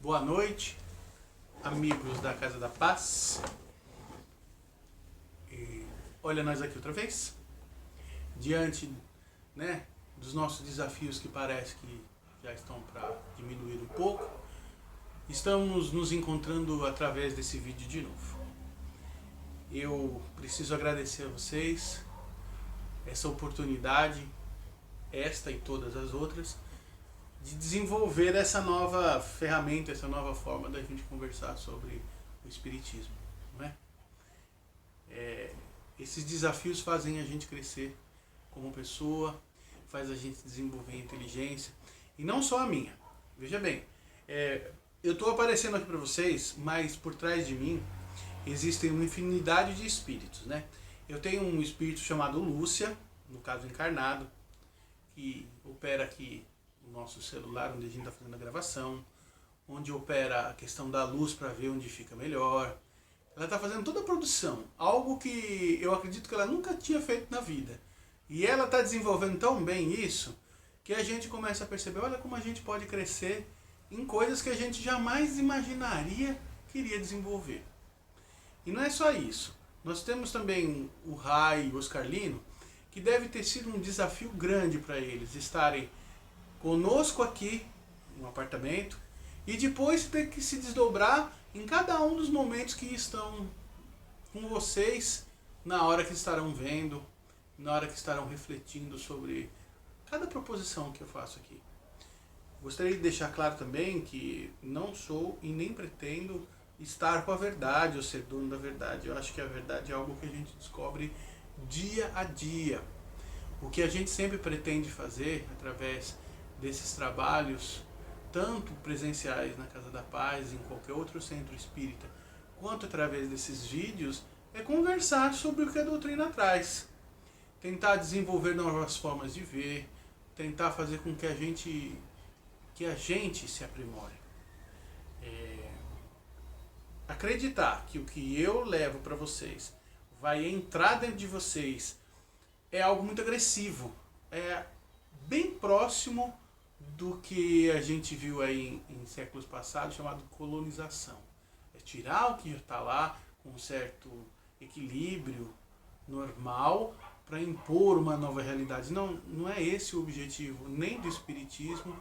Boa noite, amigos da Casa da Paz. E olha nós aqui outra vez, diante, dos nossos desafios que parece que já estão para diminuir um pouco. Estamos nos encontrando através desse vídeo de novo. Eu preciso agradecer a vocês essa oportunidade, esta e todas as outras, de desenvolver essa nova ferramenta, essa nova forma da gente conversar sobre o Espiritismo, não é? Esses desafios fazem a gente crescer como pessoa, faz a gente desenvolver inteligência, e não só a minha. Veja bem, eu estou aparecendo aqui para vocês, mas por trás de mim existem uma infinidade de espíritos, né? Eu tenho um espírito chamado Lúcia, no caso encarnado, que opera aqui no nosso celular, onde a gente está fazendo a gravação, onde opera a questão da luz para ver onde fica melhor. Ela está fazendo toda a produção, algo que eu acredito que ela nunca tinha feito na vida. E ela está desenvolvendo tão bem isso, que a gente começa a perceber, olha como a gente pode crescer em coisas que a gente jamais imaginaria que iria desenvolver. E não é só isso. Nós temos também o Rai e o Oscarlino, que deve ter sido um desafio grande para eles estarem conosco aqui no apartamento e depois ter que se desdobrar em cada um dos momentos que estão com vocês, na hora que estarão vendo, na hora que estarão refletindo sobre cada proposição que eu faço aqui. Gostaria de deixar claro também que não sou e nem pretendo estar com a verdade ou ser dono da verdade. Eu acho que a verdade é algo que a gente descobre dia a dia. O que a gente sempre pretende fazer através desses trabalhos, tanto presenciais na Casa da Paz, em qualquer outro centro espírita, quanto através desses vídeos, é conversar sobre o que a doutrina traz. Tentar desenvolver novas formas de ver, tentar fazer com que a gente se aprimore. Acreditar que o que eu levo para vocês vai entrar dentro de vocês é algo muito agressivo. É bem próximo do que a gente viu aí em séculos passados, chamado colonização. É tirar o que já está lá com um certo equilíbrio normal para impor uma nova realidade. Não é esse o objetivo nem do Espiritismo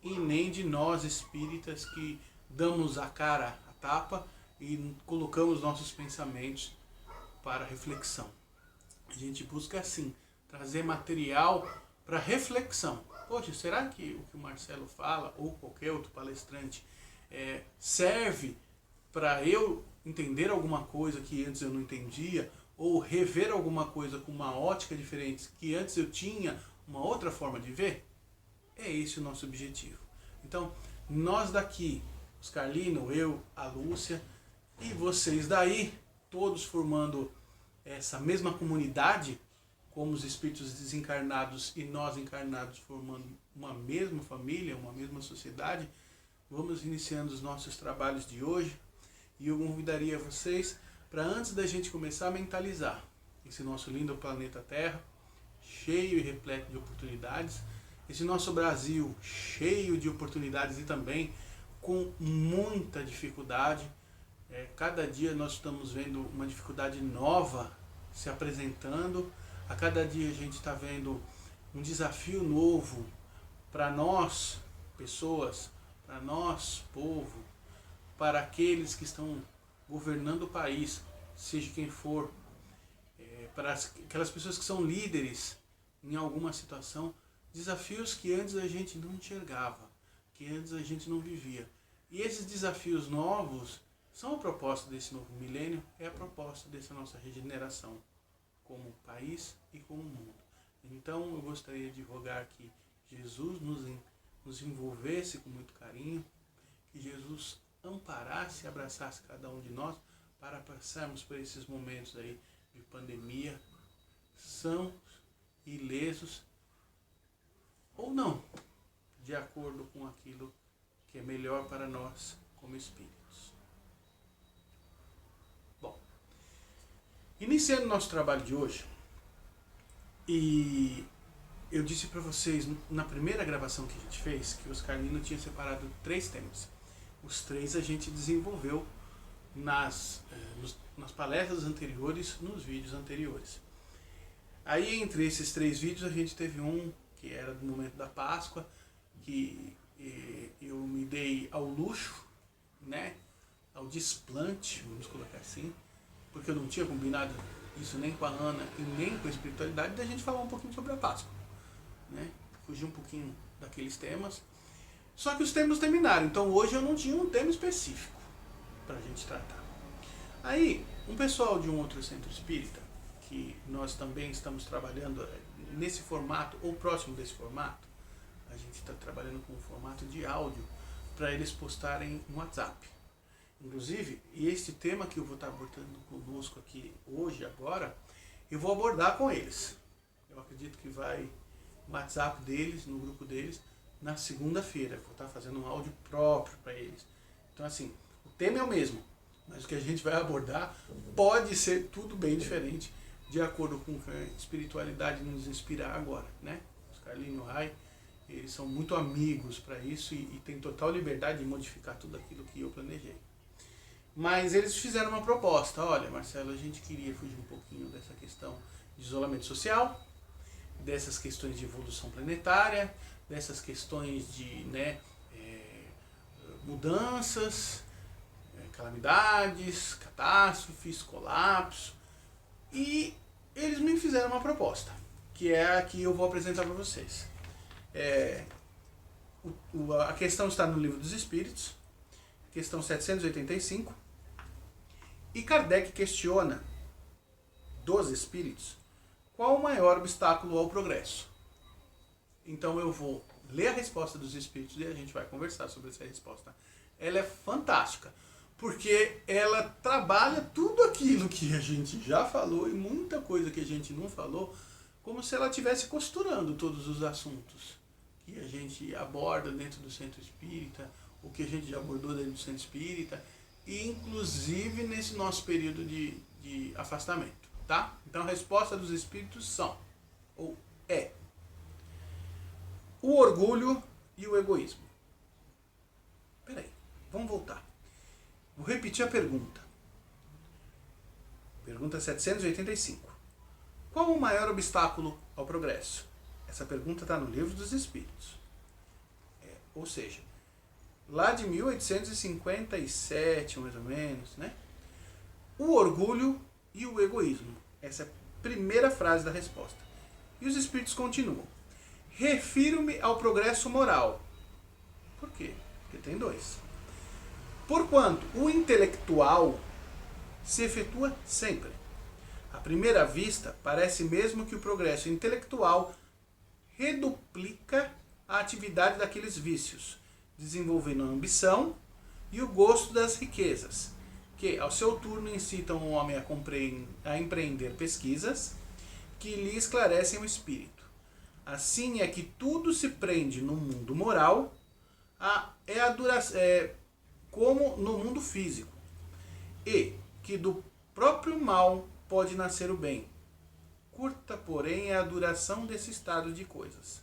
e nem de nós espíritas que damos a cara a tapa e colocamos nossos pensamentos para reflexão. A gente busca assim trazer material para reflexão. Poxa, será que o que o Marcelo fala, ou qualquer outro palestrante, serve para eu entender alguma coisa que antes eu não entendia, ou rever alguma coisa com uma ótica diferente que antes eu tinha uma outra forma de ver? É esse o nosso objetivo. Então, nós daqui, os Carlino, eu, a Lúcia, e vocês daí, todos formando essa mesma comunidade, como os espíritos desencarnados e nós encarnados formando uma mesma família, uma mesma sociedade, vamos iniciando os nossos trabalhos de hoje. E eu convidaria vocês para, antes da gente começar a mentalizar esse nosso lindo planeta Terra, cheio e repleto de oportunidades, esse nosso Brasil cheio de oportunidades e também com muita dificuldade. Cada dia nós estamos vendo uma dificuldade nova se apresentando. A cada dia a gente está vendo um desafio novo para nós, pessoas, para nós, povo, para aqueles que estão governando o país, seja quem for, para aquelas pessoas que são líderes em alguma situação, desafios que antes a gente não enxergava, que antes a gente não vivia. E esses desafios novos são a proposta desse novo milênio, é a proposta dessa nossa regeneração como país e como mundo. Então eu gostaria de rogar que Jesus nos envolvesse com muito carinho, que Jesus amparasse e abraçasse cada um de nós para passarmos por esses momentos aí de pandemia, sãos, ilesos, ou não, de acordo com aquilo que é melhor para nós como espíritos. Iniciando o nosso trabalho de hoje, e eu disse para vocês na primeira gravação que a gente fez que o Oscarlino tinha separado 3 temas. Os 3 a gente desenvolveu nas palestras anteriores, nos vídeos anteriores. Aí entre esses 3 vídeos a gente teve um que era do momento da Páscoa, que eu me dei ao luxo, né, ao desplante, vamos colocar assim, porque eu não tinha combinado isso nem com a Ana e nem com a espiritualidade, da gente falar um pouquinho sobre a Páscoa, né? Fugir um pouquinho daqueles temas. Só que os temas terminaram, então hoje eu não tinha um tema específico para a gente tratar. Aí, um pessoal de um outro centro espírita, que nós também estamos trabalhando nesse formato, ou próximo desse formato, a gente está trabalhando com um formato de áudio para eles postarem no WhatsApp. Inclusive, e este tema que eu vou estar abordando conosco aqui hoje, agora, eu vou abordar com eles. Eu acredito que vai no WhatsApp deles, no grupo deles, na segunda-feira. Vou estar fazendo um áudio próprio para eles. Então, assim, o tema é o mesmo, mas o que a gente vai abordar pode ser tudo bem diferente, de acordo com o que a espiritualidade nos inspirar agora, né? Os Carlinhos e o Rai, eles são muito amigos para isso e têm total liberdade de modificar tudo aquilo que eu planejei. Mas eles fizeram uma proposta. Olha, Marcelo, a gente queria fugir um pouquinho dessa questão de isolamento social, dessas questões de evolução planetária, dessas questões de mudanças, calamidades, catástrofes, colapso. E eles me fizeram uma proposta, que é a que eu vou apresentar para vocês. A questão está no Livro dos Espíritos, questão 785, e Kardec questiona dos espíritos qual o maior obstáculo ao progresso. Então eu vou ler a resposta dos espíritos e a gente vai conversar sobre essa resposta. Ela é fantástica, porque ela trabalha tudo aquilo que a gente já falou e muita coisa que a gente não falou, como se ela estivesse costurando todos os assuntos que a gente aborda dentro do centro espírita, o que a gente já abordou dentro do centro espírita, e inclusive nesse nosso período de afastamento, tá? Então a resposta dos espíritos são, ou é, o orgulho e o egoísmo. Peraí, vamos voltar. Vou repetir a pergunta. Pergunta 785. Qual o maior obstáculo ao progresso? Essa pergunta está no Livro dos Espíritos. Ou seja, lá de 1857, mais ou menos, né? O orgulho e o egoísmo. Essa é a primeira frase da resposta. E os espíritos continuam. Refiro-me ao progresso moral. Por quê? Porque tem 2. Porquanto o intelectual se efetua sempre. À primeira vista, parece mesmo que o progresso intelectual reduplica a atividade daqueles vícios, desenvolvendo a ambição e o gosto das riquezas, que, ao seu turno, incitam o homem a empreender pesquisas que lhe esclarecem o espírito. Assim é que tudo se prende no mundo moral, como no mundo físico, e que do próprio mal pode nascer o bem. Curta, porém, é a duração desse estado de coisas,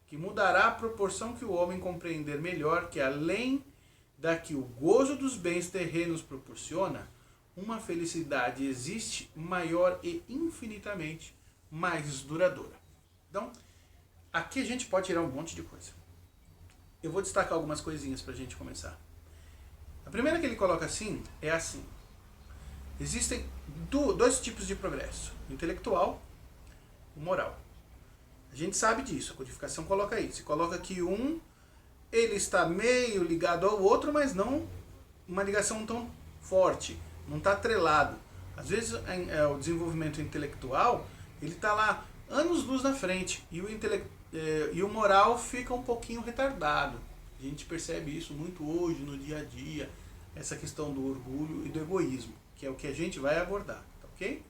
que mudará a proporção que o homem compreender melhor que, além da que o gozo dos bens terrenos proporciona, uma felicidade existe maior e infinitamente mais duradoura. Então, aqui a gente pode tirar um monte de coisa. Eu vou destacar algumas coisinhas para a gente começar. A primeira que ele coloca assim é assim. Existem 2 tipos de progresso, o intelectual e o moral. A gente sabe disso, a codificação coloca isso. Se coloca que ele está meio ligado ao outro, mas não uma ligação tão forte, não está atrelado. Às vezes o desenvolvimento intelectual, ele está lá anos-luz na frente, e o moral fica um pouquinho retardado. A gente percebe isso muito hoje, no dia a dia, essa questão do orgulho e do egoísmo, que é o que a gente vai abordar, tá ok?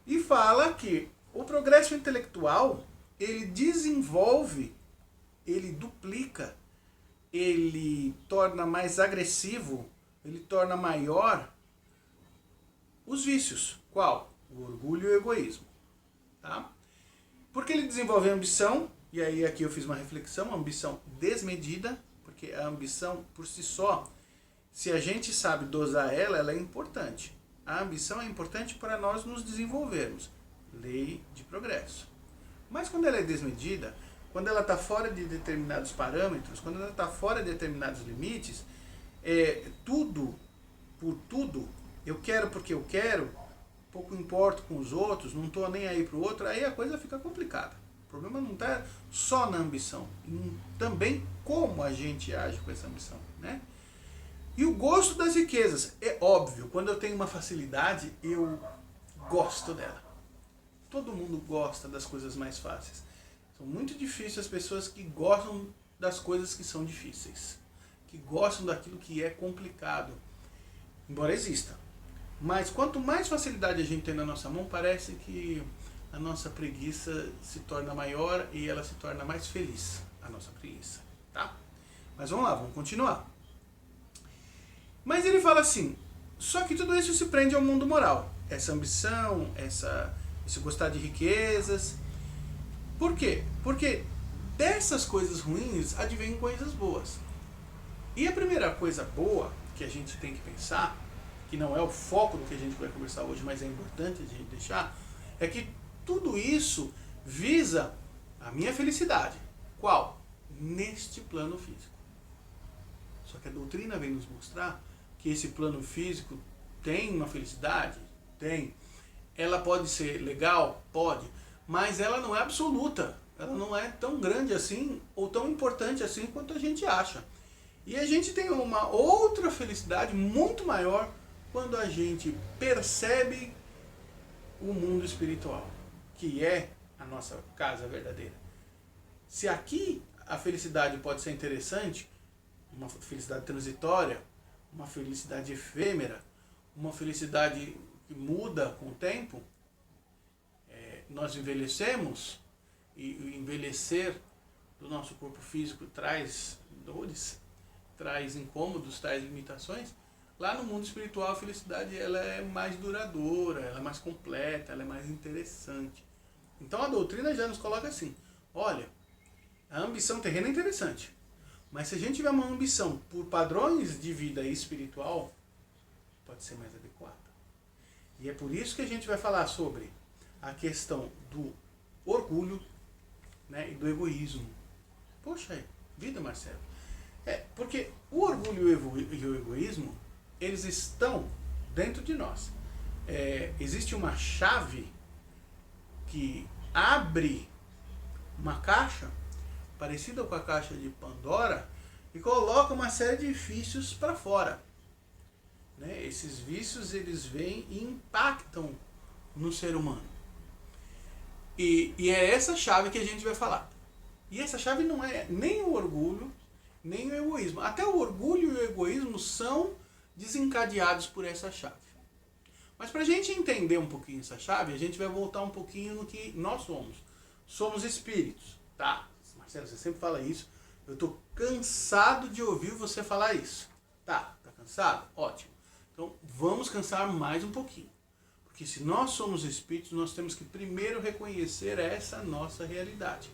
E fala que o progresso intelectual, ele desenvolve, ele duplica, ele torna mais agressivo, ele torna maior os vícios. Qual? O orgulho e o egoísmo. Tá? Porque ele desenvolve a ambição, e aí aqui eu fiz uma reflexão, a ambição desmedida, Porque a ambição, por si só, se a gente sabe dosar ela, ela é importante. A ambição é importante para nós nos desenvolvermos. Lei de progresso. Mas quando ela é desmedida, quando ela está fora de determinados parâmetros, quando ela está fora de determinados limites, tudo por tudo, eu quero porque eu quero, pouco importo com os outros, não estou nem aí para o outro, aí a coisa fica complicada. O problema não está só na ambição, também como a gente age com essa ambição, né? E o gosto das riquezas, é óbvio, quando eu tenho uma facilidade, eu gosto dela. Todo mundo gosta das coisas mais fáceis. São muito difíceis as pessoas que gostam das coisas que são difíceis, que gostam daquilo que é complicado, embora exista. Mas quanto mais facilidade a gente tem na nossa mão, parece que a nossa preguiça se torna maior e ela se torna mais feliz, a nossa preguiça, tá? Mas vamos lá, vamos continuar. Mas ele fala assim, só que tudo isso se prende ao mundo moral. Essa ambição, esse gostar de riquezas. Por quê? Porque dessas coisas ruins advêm coisas boas. E a primeira coisa boa que a gente tem que pensar, que não é o foco do que a gente vai conversar hoje, mas é importante a gente deixar, é que tudo isso visa a minha felicidade. Qual? Neste plano físico. Só que a doutrina vem nos mostrar que esse plano físico tem uma felicidade? Tem. Ela pode ser legal? Pode. Mas ela não é absoluta. Ela não é tão grande assim ou tão importante assim quanto a gente acha. E a gente tem uma outra felicidade muito maior quando a gente percebe o mundo espiritual, que é a nossa casa verdadeira. Se aqui a felicidade pode ser interessante, uma felicidade transitória, uma felicidade efêmera, uma felicidade que muda com o tempo, nós envelhecemos, e envelhecer do nosso corpo físico traz dores, traz incômodos, traz limitações. Lá no mundo espiritual a felicidade ela é mais duradoura, ela é mais completa, ela é mais interessante. Então a doutrina já nos coloca assim, olha, a ambição terrena é interessante, mas se a gente tiver uma ambição por padrões de vida espiritual, pode ser mais adequada. E é por isso que a gente vai falar sobre a questão do orgulho, né, e do egoísmo. Poxa vida, Marcelo. Porque o orgulho e o egoísmo, eles estão dentro de nós. Existe uma chave que abre uma caixa parecida com a caixa de Pandora e coloca uma série de vícios para fora. Né? Esses vícios eles vêm e impactam no ser humano. E é essa chave que a gente vai falar. E essa chave não é nem o orgulho, nem o egoísmo. Até o orgulho e o egoísmo são desencadeados por essa chave. Mas para a gente entender um pouquinho essa chave, a gente vai voltar um pouquinho no que nós somos. Somos espíritos, tá? Marcelo, você sempre fala isso. Eu estou cansado de ouvir você falar isso. Tá cansado? Ótimo. Então vamos cansar mais um pouquinho. Porque se nós somos espíritos, nós temos que primeiro reconhecer essa nossa realidade.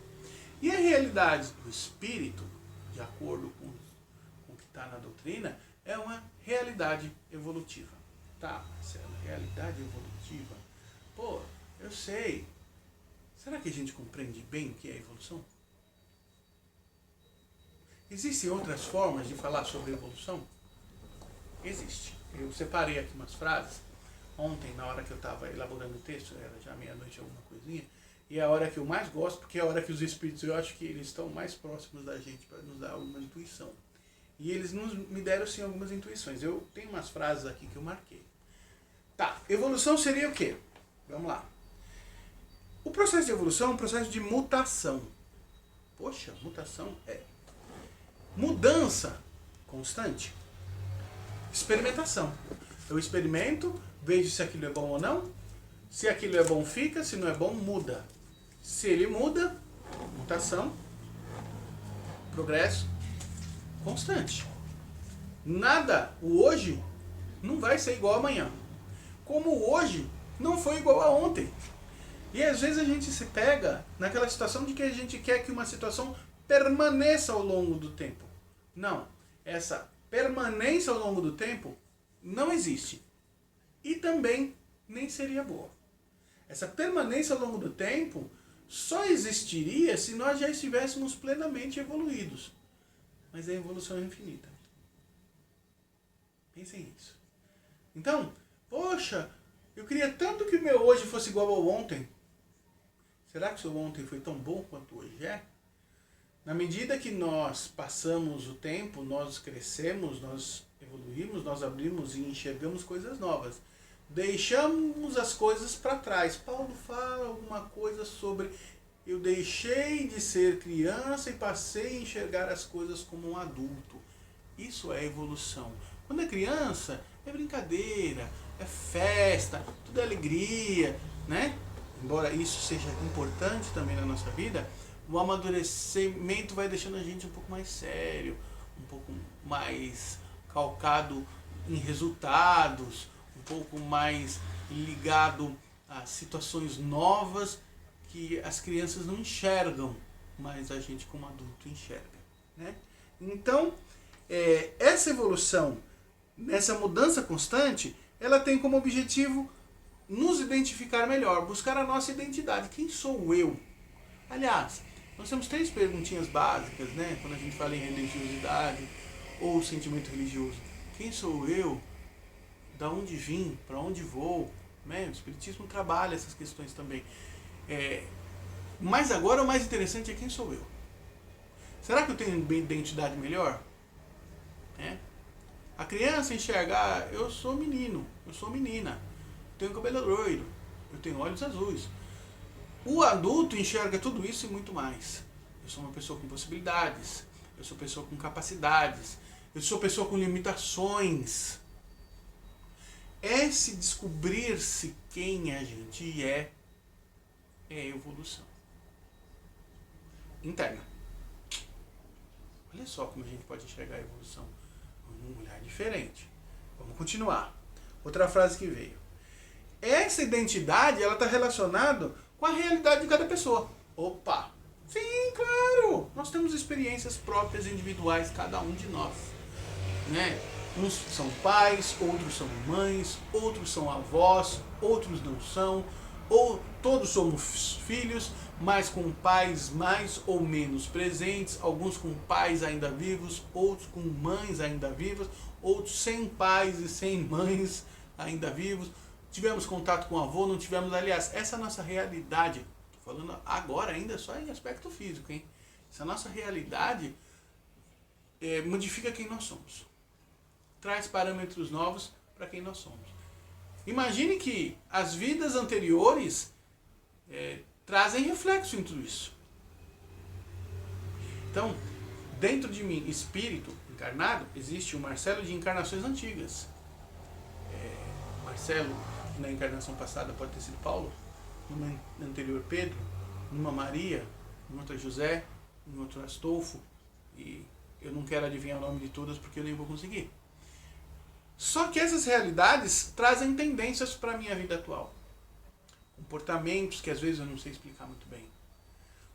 E a realidade do espírito, de acordo com o que está na doutrina, é uma realidade evolutiva. Tá, Marcelo, realidade evolutiva. Pô, eu sei. Será que a gente compreende bem o que é evolução? Existem outras formas de falar sobre evolução? Existe. Eu separei aqui umas frases. Ontem, na hora que eu estava elaborando o texto, era já meia-noite, alguma coisinha, e é a hora que eu mais gosto, porque é a hora que os espíritos, eu acho que eles estão mais próximos da gente para nos dar alguma intuição. E eles me deram, sim, algumas intuições. Eu tenho umas frases aqui que eu marquei. Tá, evolução seria o quê? Vamos lá. O processo de evolução é um processo de mutação. Poxa, mutação é mudança constante. Experimentação. Eu experimento, vejo se aquilo é bom ou não. Se aquilo é bom, fica. Se não é bom, muda. Se ele muda, mutação, progresso constante. Nada, o hoje, não vai ser igual amanhã. Como o hoje não foi igual a ontem. E às vezes a gente se pega naquela situação de que a gente quer que uma situação permaneça ao longo do tempo. Não. Essa permanência ao longo do tempo não existe. E também nem seria boa. Essa permanência ao longo do tempo só existiria se nós já estivéssemos plenamente evoluídos. Mas a evolução é infinita. Pensem nisso. Então, poxa, eu queria tanto que o meu hoje fosse igual ao ontem. Será que o seu ontem foi tão bom quanto hoje é? Na medida que nós passamos o tempo, nós crescemos, nós evoluímos, nós abrimos e enxergamos coisas novas. Deixamos as coisas para trás. Paulo fala alguma coisa sobre eu deixei de ser criança e passei a enxergar as coisas como um adulto. Isso é evolução. Quando é criança, é brincadeira, é festa, tudo é alegria, né? Embora isso seja importante também na nossa vida, o amadurecimento vai deixando a gente um pouco mais sério, um pouco mais calcado em resultados, um pouco mais ligado a situações novas que as crianças não enxergam, mas a gente como adulto enxerga, né? Então, essa evolução, essa mudança constante, ela tem como objetivo nos identificar melhor, buscar a nossa identidade. Quem sou eu? Aliás, nós temos 3 perguntinhas básicas, né? Quando a gente fala em religiosidade ou sentimento religioso. Quem sou eu? Da onde vim? Para onde vou? Né? O Espiritismo trabalha essas questões também. Mas agora o mais interessante é quem sou eu. Será que eu tenho uma identidade melhor? A criança enxergar, eu sou menino, eu sou menina, eu tenho cabelo loiro, eu tenho olhos azuis. O adulto enxerga tudo isso e muito mais. Eu sou uma pessoa com possibilidades, eu sou pessoa com capacidades, eu sou pessoa com limitações. Esse descobrir-se quem a gente é evolução interna. Olha só como a gente pode enxergar a evolução num olhar diferente. Vamos continuar. Outra frase que veio. Essa identidade, ela está relacionada com a realidade de cada pessoa. Opa! Sim, claro! Nós temos experiências próprias, individuais, cada um de nós. Né? Uns são pais, outros são mães, outros são avós, outros não são, ou todos somos filhos, mas com pais mais ou menos presentes, alguns com pais ainda vivos, outros com mães ainda vivas, outros sem pais e sem mães ainda vivos. Tivemos contato com o avô, não tivemos. Aliás, essa é a nossa realidade. Estou falando agora ainda só em aspecto físico, hein? Essa nossa realidade modifica quem nós somos. Traz parâmetros novos para quem nós somos. Imagine que as vidas anteriores trazem reflexo em tudo isso. Então, dentro de mim, espírito encarnado, existe o Marcelo de encarnações antigas. Marcelo, na encarnação passada, pode ter sido Paulo, numa anterior Pedro, numa Maria, numa outra José, numa outra Astolfo, e eu não quero adivinhar o nome de todas porque eu nem vou conseguir. Só que essas realidades trazem tendências para a minha vida atual. Comportamentos que às vezes eu não sei explicar muito bem.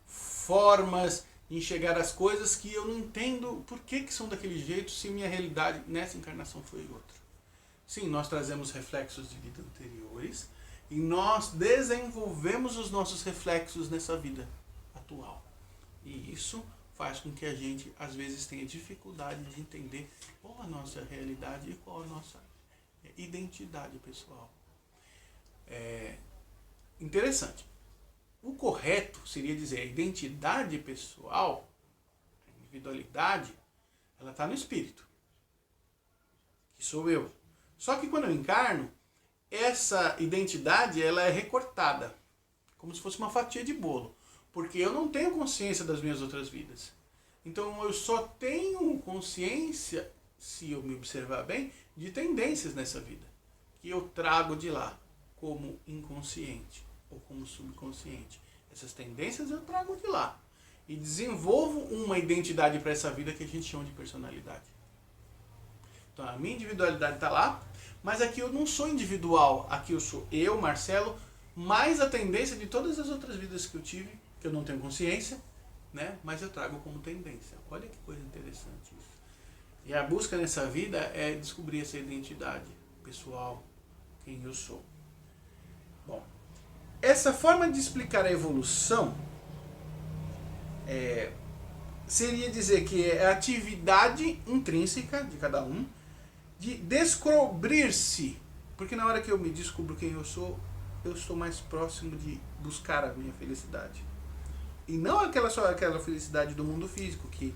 Formas de enxergar as coisas que eu não entendo por que são daquele jeito se minha realidade nessa encarnação foi outra. Sim, nós trazemos reflexos de vidas anteriores e nós desenvolvemos os nossos reflexos nessa vida atual. E isso faz com que a gente, às vezes, tenha dificuldade de entender qual a nossa realidade e qual a nossa identidade pessoal. Interessante. O correto seria dizer a identidade pessoal, a individualidade, ela está no espírito, que sou eu. Só que quando eu encarno, essa identidade ela é recortada, como se fosse uma fatia de bolo. Porque eu não tenho consciência das minhas outras vidas. Então eu só tenho consciência, se eu me observar bem, de tendências nessa vida. Que eu trago de lá, como inconsciente ou como subconsciente. Essas tendências eu trago de lá. E desenvolvo uma identidade para essa vida que a gente chama de personalidade. Então a minha individualidade está lá, mas aqui eu não sou individual. Aqui eu sou eu, Marcelo, mais a tendência de todas as outras vidas que eu tive, que eu não tenho consciência, né? Mas eu trago como tendência. Olha que coisa interessante isso. E a busca nessa vida é descobrir essa identidade pessoal, quem eu sou. Bom, essa forma de explicar a evolução seria dizer que é a atividade intrínseca de cada um de descobrir-se. Porque na hora que eu me descubro quem eu estou mais próximo de buscar a minha felicidade. E não só aquela felicidade do mundo físico que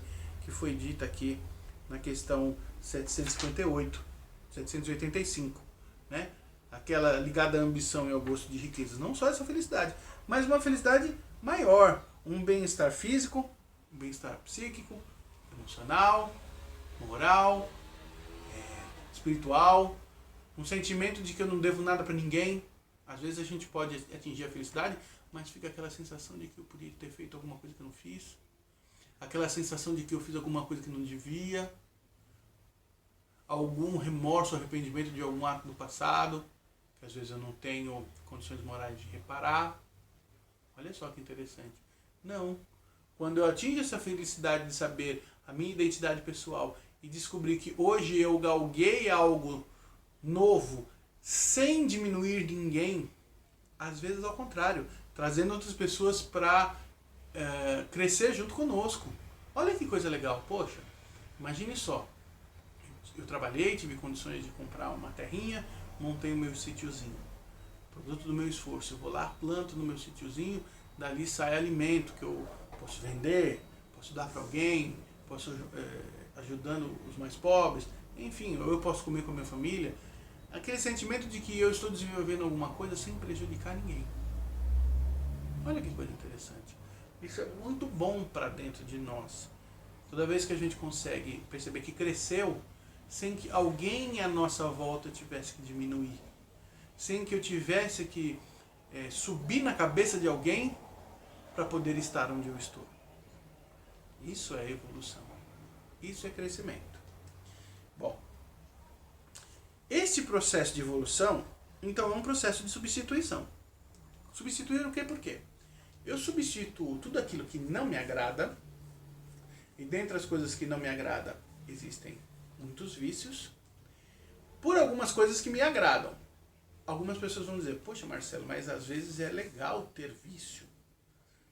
foi dita aqui na questão 758, 785, né? Aquela ligada à ambição e ao gosto de riquezas. Não só essa felicidade, mas uma felicidade maior. Um bem-estar físico, um bem-estar psíquico, emocional, moral, espiritual, um sentimento de que eu não devo nada para ninguém. Às vezes a gente pode atingir a felicidade, mas fica aquela sensação de que eu podia ter feito alguma coisa que eu não fiz. Aquela sensação de que eu fiz alguma coisa que não devia. Algum remorso, arrependimento de algum ato do passado, que às vezes eu não tenho condições morais de reparar. Olha só que interessante. Não. Quando eu atingo essa felicidade de saber a minha identidade pessoal e descobrir que hoje eu galguei algo novo sem diminuir ninguém, às vezes ao contrário, trazendo outras pessoas para crescer junto conosco. Olha que coisa legal. Poxa, imagine só. Eu trabalhei, tive condições de comprar uma terrinha, montei o meu sítiozinho. Produto do meu esforço. Eu vou lá, planto no meu sítiozinho, dali sai alimento que eu posso vender, posso dar para alguém, posso ajudando os mais pobres, enfim, eu posso comer com a minha família. Aquele sentimento de que eu estou desenvolvendo alguma coisa sem prejudicar ninguém. Olha que coisa interessante. Isso é muito bom para dentro de nós. Toda vez que a gente consegue perceber que cresceu, sem que alguém à nossa volta tivesse que diminuir, sem que eu tivesse que subir na cabeça de alguém para poder estar onde eu estou. Isso é evolução. Isso é crescimento. Bom, esse processo de evolução, então, é um processo de substituição. Substituir o quê? Por quê? Eu substituo tudo aquilo que não me agrada, e dentre as coisas que não me agrada existem muitos vícios, por algumas coisas que me agradam. Algumas pessoas vão dizer, poxa Marcelo, mas às vezes é legal ter vício.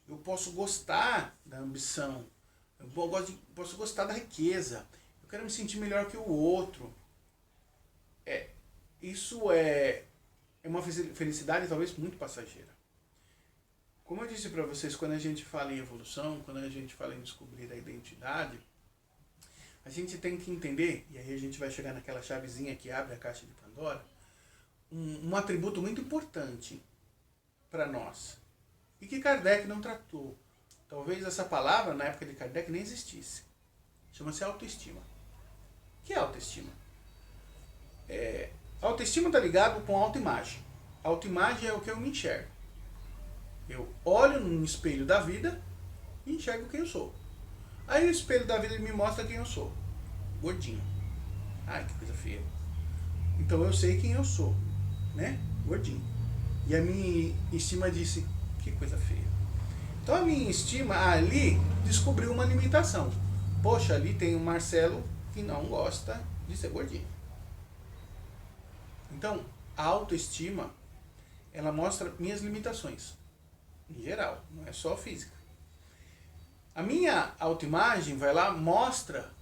Eu posso gostar da ambição, eu posso gostar da riqueza, eu quero me sentir melhor que o outro. Isso é uma felicidade talvez muito passageira. Como eu disse para vocês, quando a gente fala em evolução, quando a gente fala em descobrir a identidade, a gente tem que entender, e aí a gente vai chegar naquela chavezinha que abre a caixa de Pandora, um atributo muito importante para nós, e que Kardec não tratou. Talvez essa palavra, na época de Kardec, nem existisse. Chama-se autoestima. O que é autoestima? Autoestima está ligado com autoimagem. Autoimagem é o que eu me enxergo. Eu olho no espelho da vida e enxergo quem eu sou. Aí o espelho da vida me mostra quem eu sou. Gordinho. Ai, que coisa feia. Então eu sei quem eu sou, né? Gordinho. E a minha estima disse, que coisa feia. Então a minha estima ali descobriu uma limitação. Poxa, ali tem um Marcelo que não gosta de ser gordinho. Então, a autoestima, ela mostra minhas limitações. Em geral, não é só física. A minha autoimagem vai lá, mostra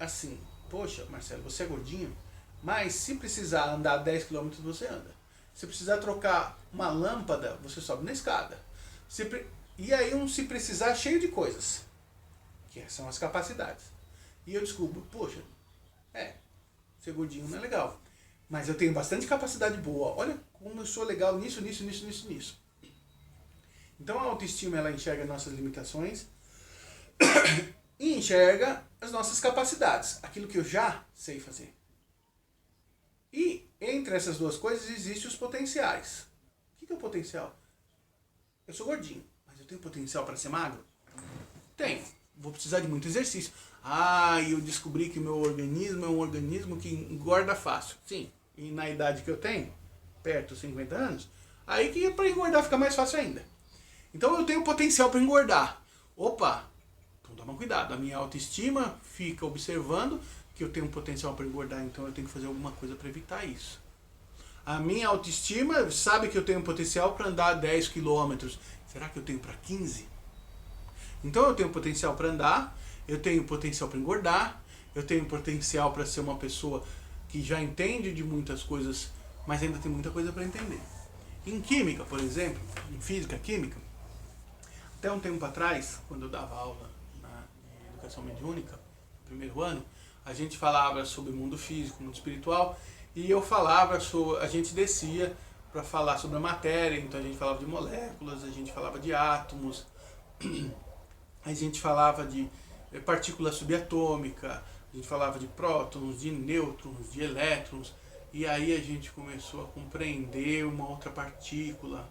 assim, poxa, Marcelo, você é gordinho, mas se precisar andar 10 km, você anda. Se precisar trocar uma lâmpada, você sobe na escada. E aí se precisar, cheio de coisas, que são as capacidades. E eu descubro, poxa, ser gordinho não é legal, mas eu tenho bastante capacidade boa. Olha como eu sou legal nisso. Então a autoestima, ela enxerga nossas limitações e enxerga as nossas capacidades, aquilo que eu já sei fazer. E entre essas duas coisas existem os potenciais. O que é o potencial? Eu sou gordinho, mas eu tenho potencial para ser magro? Tenho. Vou precisar de muito exercício. Eu descobri que o meu organismo é um organismo que engorda fácil. Sim. E na idade que eu tenho, perto dos 50 anos, aí que para engordar fica mais fácil ainda. Então eu tenho potencial para engordar. Opa, então toma cuidado. A minha autoestima fica observando que eu tenho um potencial para engordar, então eu tenho que fazer alguma coisa para evitar isso. A minha autoestima sabe que eu tenho potencial para andar 10 quilômetros. Será que eu tenho para 15? Então eu tenho potencial para andar, eu tenho potencial para engordar, eu tenho potencial para ser uma pessoa que já entende de muitas coisas, mas ainda tem muita coisa para entender. Em química, por exemplo, em física, química, até um tempo atrás, quando eu dava aula na educação mediúnica, no primeiro ano, a gente falava sobre o mundo físico, mundo espiritual, e eu falava sobre, a gente descia para falar sobre a matéria, então a gente falava de moléculas, a gente falava de átomos, a gente falava de partícula subatômica, a gente falava de prótons, de nêutrons, de elétrons, e aí a gente começou a compreender uma outra partícula,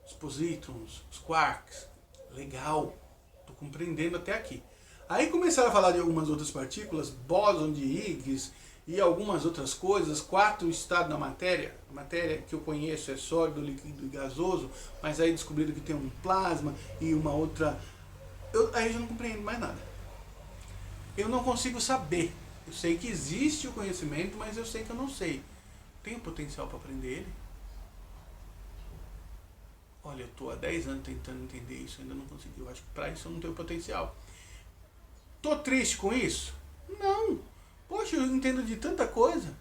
os positrons, os quarks. Legal, estou compreendendo até aqui. Aí começaram a falar de algumas outras partículas, bóson de Higgs e algumas outras coisas, 4 estados da matéria. A matéria que eu conheço é sólido, líquido e gasoso, mas aí descobriram que tem um plasma e uma outra... Aí eu já não compreendo mais nada. Eu não consigo saber. Eu sei que existe o conhecimento, mas eu sei que eu não sei. Tenho potencial para aprender ele? Olha, eu estou há 10 anos tentando entender isso, ainda não consegui. Eu acho que para isso eu não tenho potencial. Tô triste com isso? Não. Poxa, eu entendo de tanta coisa.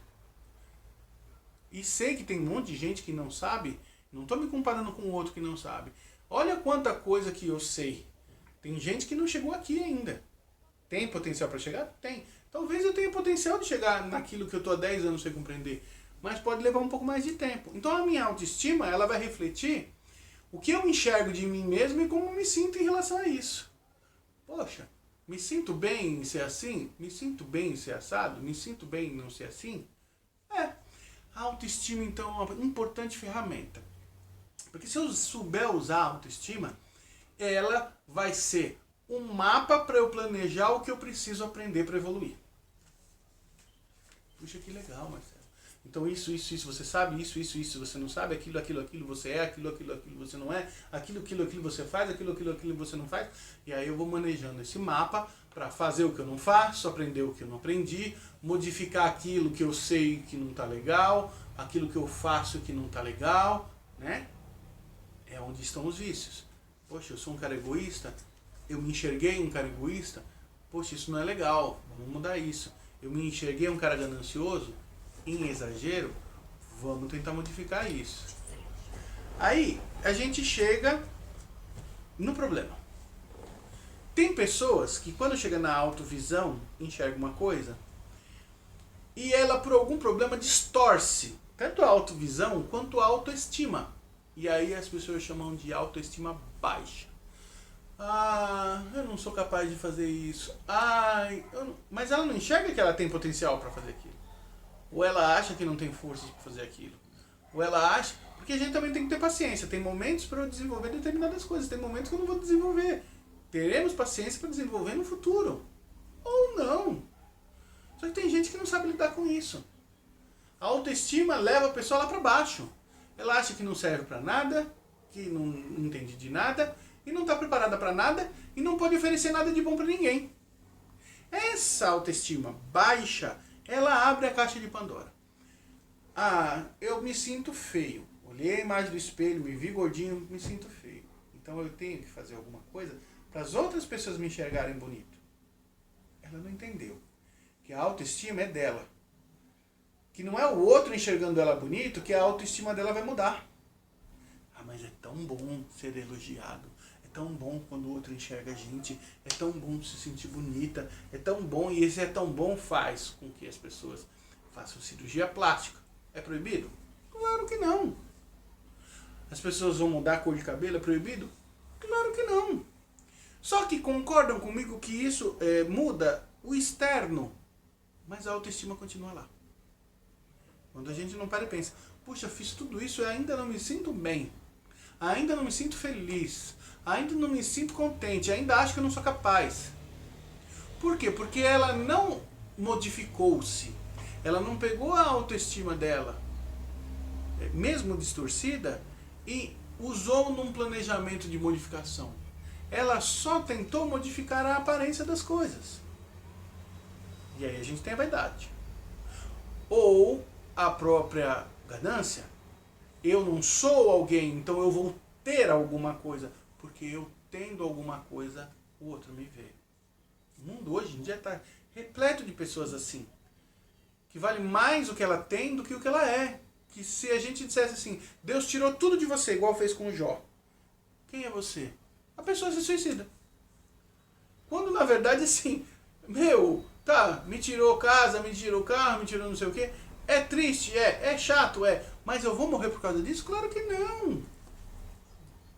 E sei que tem um monte de gente que não sabe. Não estou me comparando com o outro que não sabe. Olha quanta coisa que eu sei. Tem gente que não chegou aqui ainda. Tem potencial para chegar? Tem. Talvez eu tenha potencial de chegar naquilo que eu estou há 10 anos sem compreender. Mas pode levar um pouco mais de tempo. Então a minha autoestima, ela vai refletir o que eu enxergo de mim mesmo e como eu me sinto em relação a isso. Poxa, me sinto bem em ser assim? Me sinto bem em ser assado? Me sinto bem em não ser assim? A autoestima, então, é uma importante ferramenta. Porque se eu souber usar a autoestima, ela vai ser um mapa para eu planejar o que eu preciso aprender para evoluir. Puxa, que legal, Marcelo. Então isso, você sabe, isso, você não sabe, aquilo, você é, aquilo, você não é, aquilo, você faz, aquilo, você não faz. E aí eu vou manejando esse mapa para fazer o que eu não faço, aprender o que eu não aprendi, modificar aquilo que eu sei que não está legal, aquilo que eu faço que não está legal, né? É onde estão os vícios. Poxa, eu sou um cara egoísta, eu me enxerguei um cara egoísta, poxa, isso não é legal, vamos mudar isso. Eu me enxerguei um cara ganancioso, em exagero, vamos tentar modificar isso. Aí, a gente chega no problema. Tem pessoas que quando chega na autovisão, enxerga uma coisa, e ela por algum problema distorce, tanto a autovisão quanto a autoestima. E aí as pessoas chamam de autoestima baixa. Eu não sou capaz de fazer isso. Mas ela não enxerga que ela tem potencial para fazer aquilo. Ou ela acha que não tem forças para fazer aquilo. Ou ela acha... Porque a gente também tem que ter paciência. Tem momentos para eu desenvolver determinadas coisas. Tem momentos que eu não vou desenvolver. Teremos paciência para desenvolver no futuro. Ou não. Só que tem gente que não sabe lidar com isso. A autoestima leva a pessoa lá para baixo. Ela acha que não serve para nada, que não entende de nada, e não está preparada para nada, e não pode oferecer nada de bom para ninguém. Essa autoestima baixa, ela abre a caixa de Pandora. Eu me sinto feio. Olhei a imagem do espelho, me vi gordinho, me sinto feio. Então eu tenho que fazer alguma coisa para as outras pessoas me enxergarem bonito. Ela não entendeu que a autoestima é dela. Que não é o outro enxergando ela bonito que a autoestima dela vai mudar. Mas é tão bom ser elogiado. É tão bom quando o outro enxerga a gente. É tão bom se sentir bonita. É tão bom, e esse é tão bom faz com que as pessoas façam cirurgia plástica. É proibido? Claro que não. As pessoas vão mudar a cor de cabelo? É proibido? Claro que não. Só que concordam comigo que isso muda o externo, mas a autoestima continua lá. Quando a gente não para e pensa, puxa, fiz tudo isso e ainda não me sinto bem, ainda não me sinto feliz, ainda não me sinto contente, ainda acho que eu não sou capaz. Por quê? Porque ela não modificou-se, ela não pegou a autoestima dela, mesmo distorcida, e usou num planejamento de modificação. Ela só tentou modificar a aparência das coisas. E aí a gente tem a vaidade. Ou a própria ganância. Eu não sou alguém, então eu vou ter alguma coisa. Porque eu tendo alguma coisa, o outro me vê. O mundo hoje em dia está repleto de pessoas assim. Que vale mais o que ela tem do que o que ela é. Que se a gente dissesse assim, Deus tirou tudo de você, igual fez com o Jó. Quem é você? A pessoa se suicida. Quando na verdade assim, me tirou casa, me tirou carro, me tirou não sei o quê. É triste, é chato, mas eu vou morrer por causa disso? Claro que não.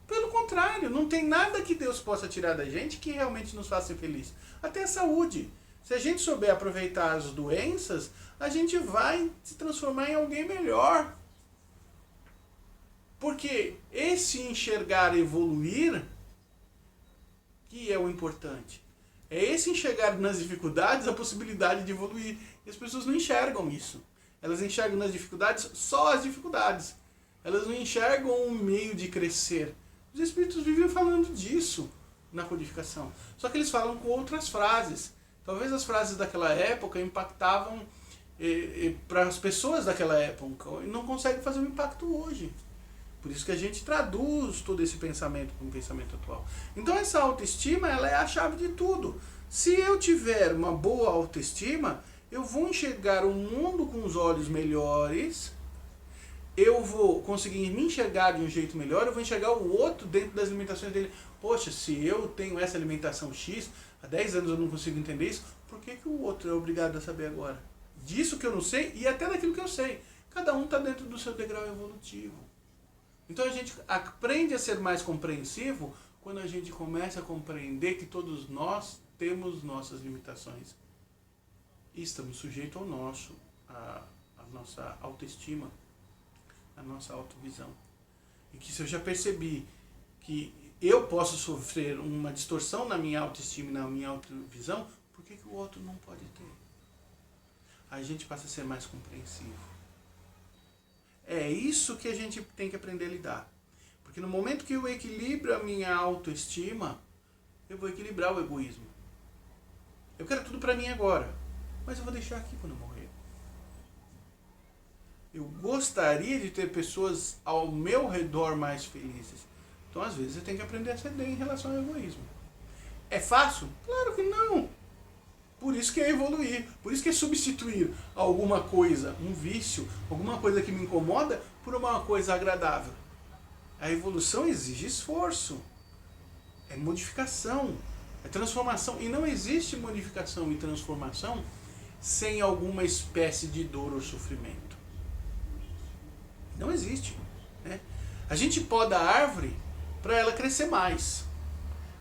Pelo contrário, não tem nada que Deus possa tirar da gente que realmente nos faça feliz. Até a saúde. Se a gente souber aproveitar as doenças, a gente vai se transformar em alguém melhor. Porque esse enxergar evoluir que é o importante. É esse enxergar nas dificuldades a possibilidade de evoluir. E as pessoas não enxergam isso. Elas enxergam nas dificuldades só as dificuldades. Elas não enxergam um meio de crescer. Os espíritos viviam falando disso na codificação. Só que eles falam com outras frases. Talvez as frases daquela época impactavam para as pessoas daquela época e não conseguem fazer um impacto hoje. Por isso que a gente traduz todo esse pensamento para um pensamento atual. Então essa autoestima, ela é a chave de tudo. Se eu tiver uma boa autoestima, eu vou enxergar o mundo com os olhos melhores, eu vou conseguir me enxergar de um jeito melhor, eu vou enxergar o outro dentro das limitações dele. Poxa, se eu tenho essa alimentação X, há 10 anos eu não consigo entender isso, por que o outro é obrigado a saber agora? Disso que eu não sei e até daquilo que eu sei. Cada um está dentro do seu degrau evolutivo. Então a gente aprende a ser mais compreensivo quando a gente começa a compreender que todos nós temos nossas limitações. E estamos sujeitos ao a nossa autoestima, a nossa autovisão. E que se eu já percebi que eu posso sofrer uma distorção na minha autoestima e na minha autovisão, por que o outro não pode ter? Aí a gente passa a ser mais compreensivo. É isso que a gente tem que aprender a lidar. Porque no momento que eu equilibro a minha autoestima, eu vou equilibrar o egoísmo. Eu quero tudo pra mim agora, mas eu vou deixar aqui quando eu morrer. Eu gostaria de ter pessoas ao meu redor mais felizes. Então, às vezes, eu tenho que aprender a ceder em relação ao egoísmo. É fácil? Claro que não. Por isso que é evoluir, por isso que é substituir alguma coisa, um vício, alguma coisa que me incomoda, por uma coisa agradável. A evolução exige esforço, é modificação, é transformação. E não existe modificação e transformação sem alguma espécie de dor ou sofrimento. Não existe. Né? A gente poda a árvore para ela crescer mais.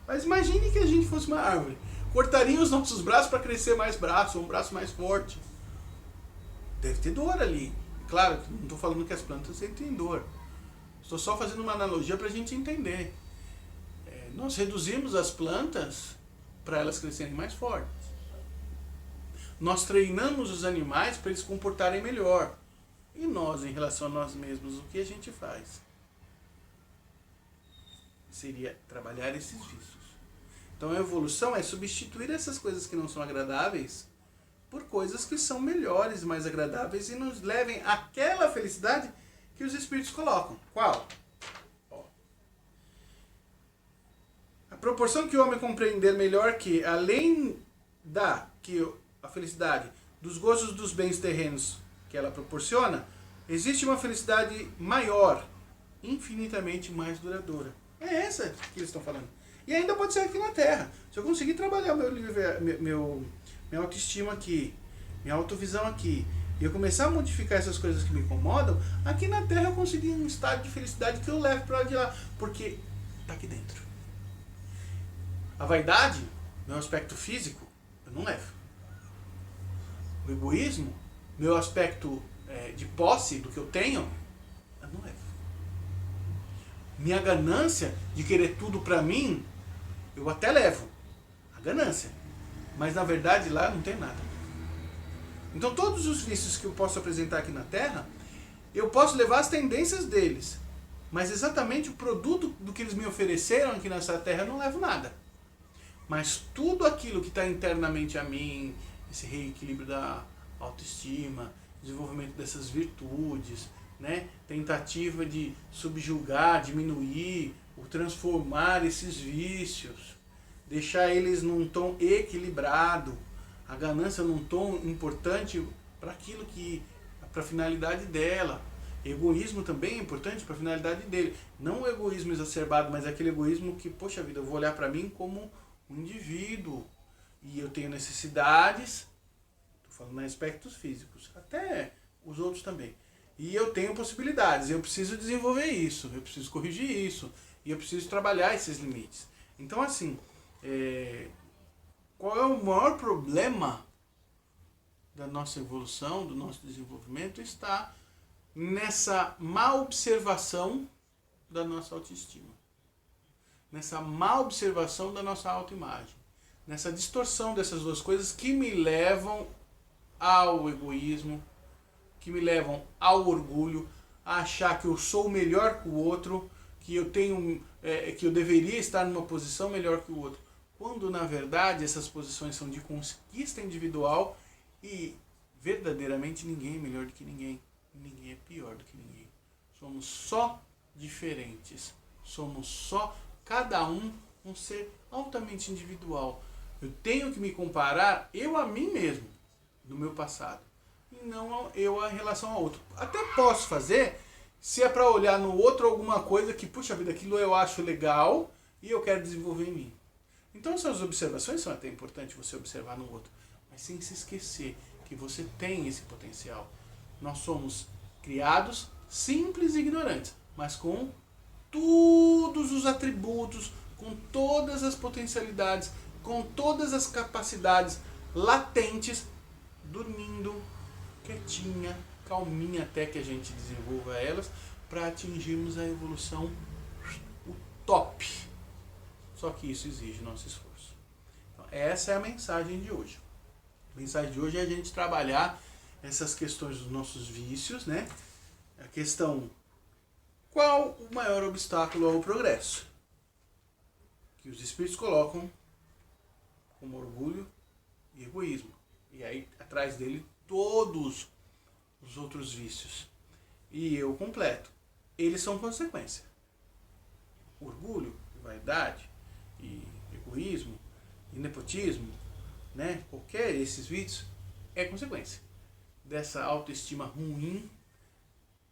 Mas imagine que a gente fosse uma árvore. Cortaria os nossos braços para crescer mais braço, um braço mais forte. Deve ter dor ali. Claro, não estou falando que as plantas sentem dor. Estou só fazendo uma analogia para a gente entender. Nós reduzimos as plantas para elas crescerem mais fortes. Nós treinamos os animais para eles se comportarem melhor. E nós, em relação a nós mesmos, o que a gente faz? Seria trabalhar esses vícios. Então a evolução é substituir essas coisas que não são agradáveis por coisas que são melhores, mais agradáveis e nos levem àquela felicidade que os espíritos colocam. Qual? A proporção que o homem compreender melhor que, além a felicidade dos gozos dos bens terrenos que ela proporciona, existe uma felicidade maior, infinitamente mais duradoura. É essa que eles estão falando. E ainda pode ser aqui na Terra. Se eu conseguir trabalhar minha autoestima aqui, minha autovisão aqui, e eu começar a modificar essas coisas que me incomodam, aqui na Terra eu consegui um estado de felicidade que eu levo para lá de lá, porque está aqui dentro. A vaidade, meu aspecto físico, eu não levo. O egoísmo, meu aspecto de posse do que eu tenho, eu não levo. Minha ganância de querer tudo para mim, eu até levo a ganância, mas na verdade lá não tem nada. Então todos os vícios que eu posso apresentar aqui na Terra, eu posso levar as tendências deles, mas exatamente o produto do que eles me ofereceram aqui nessa Terra eu não levo nada. Mas tudo aquilo que está internamente a mim, esse reequilíbrio da autoestima, desenvolvimento dessas virtudes, né? Tentativa de subjugar, diminuir, ou transformar esses vícios, deixar eles num tom equilibrado, a ganância num tom importante para aquilo que, para a finalidade dela. Egoísmo também é importante para a finalidade dele. Não o egoísmo exacerbado, mas aquele egoísmo que, poxa vida, eu vou olhar para mim como um indivíduo e eu tenho necessidades, estou falando em aspectos físicos, até os outros também. E eu tenho possibilidades, eu preciso desenvolver isso, eu preciso corrigir isso, e eu preciso trabalhar esses limites. Então, assim, qual é o maior problema da nossa evolução, do nosso desenvolvimento? Está nessa má observação da nossa autoestima, nessa má observação da nossa autoimagem, nessa distorção dessas duas coisas que me levam ao egoísmo, que me levam ao orgulho, a achar que eu sou melhor que o outro, que eu tenho, que eu deveria estar numa posição melhor que o outro, quando na verdade essas posições são de conquista individual e verdadeiramente ninguém é melhor do que ninguém, ninguém é pior do que ninguém. Somos só diferentes, somos só cada um ser altamente individual. Eu tenho que me comparar eu a mim mesmo, do meu passado, e não eu em relação ao outro. Até posso fazer se é para olhar no outro alguma coisa que, puxa vida, aquilo eu acho legal e eu quero desenvolver em mim. Então essas observações são até importantes você observar no outro, mas sem se esquecer que você tem esse potencial. Nós somos criados simples e ignorantes, mas com todos os atributos, com todas as potencialidades, com todas as capacidades latentes, dormindo, quietinha, calminha, até que a gente desenvolva elas, para atingirmos a evolução, o top. Só que isso exige nosso esforço. Então, essa é a mensagem de hoje. A mensagem de hoje é a gente trabalhar essas questões dos nossos vícios, né? A questão, qual o maior obstáculo ao progresso? Que os espíritos colocam como orgulho e egoísmo. E aí, atrás dele, todos os outros vícios. E eu completo. Eles são consequência. Orgulho, vaidade e egoísmo e nepotismo, né? Qualquer desses vícios é consequência dessa autoestima ruim,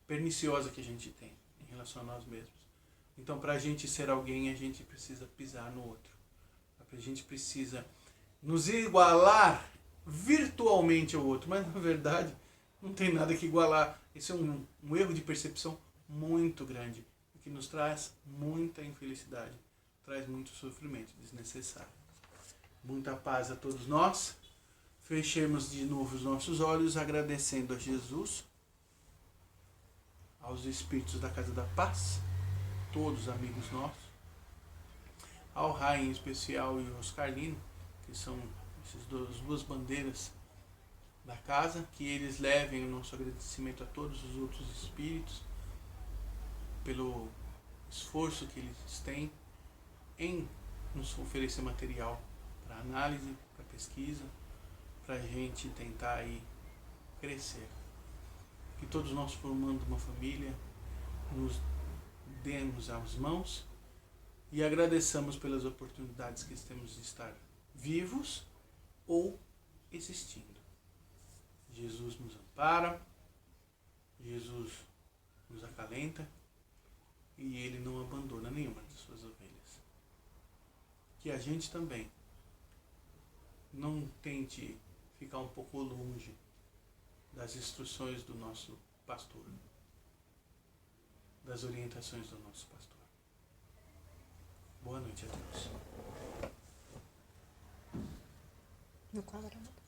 perniciosa que a gente tem em relação a nós mesmos. Então, para a gente ser alguém, a gente precisa pisar no outro. A gente precisa nos igualar virtualmente ao outro, mas na verdade não tem nada que igualar. Esse é um erro de percepção muito grande, que nos traz muita infelicidade, traz muito sofrimento desnecessário. Muita paz a todos nós. Fechemos de novo os nossos olhos, agradecendo a Jesus, aos Espíritos da Casa da Paz, todos amigos nossos, ao Rai em especial e ao Oscarlino, que são essas duas bandeiras da casa, que eles levem o nosso agradecimento a todos os outros espíritos pelo esforço que eles têm em nos oferecer material para análise, para pesquisa, para a gente tentar aí crescer. Que todos nós, formando uma família, nos demos as mãos e agradeçamos pelas oportunidades que temos de estar vivos ou existindo. Jesus nos ampara, Jesus nos acalenta e Ele não abandona nenhuma de suas ovelhas. Que a gente também não tente ficar um pouco longe das instruções do nosso pastor, das orientações do nosso pastor. Boa noite a todos. No quadro.